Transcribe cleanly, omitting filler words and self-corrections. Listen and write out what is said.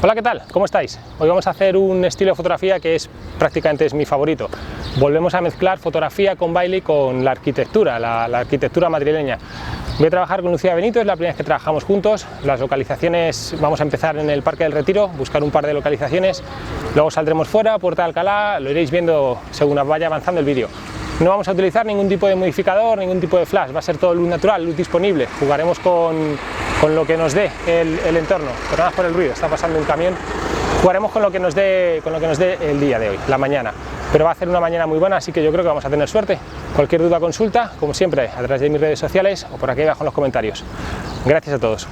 Hola, ¿qué tal? ¿Cómo estáis? Hoy vamos a hacer un estilo de fotografía que prácticamente es mi favorito. Volvemos a mezclar fotografía con baile y con la arquitectura, la arquitectura madrileña. Voy a trabajar con Lucía Benito, es la primera vez que trabajamos juntos. Las localizaciones, vamos a empezar en el Parque del Retiro, buscar un par de localizaciones, luego saldremos fuera, Puerta de Alcalá, lo iréis viendo según vaya avanzando el vídeo. No vamos a utilizar ningún tipo de modificador, ningún tipo de flash, va a ser todo luz natural, luz disponible. Jugaremos con lo que nos dé el entorno, perdonad por el ruido, está pasando un camión. Jugaremos con lo que nos dé el día de hoy, la mañana. Pero va a ser una mañana muy buena, así que yo creo que vamos a tener suerte. Cualquier duda, consulta, como siempre, a través de mis redes sociales o por aquí abajo en los comentarios. Gracias a todos.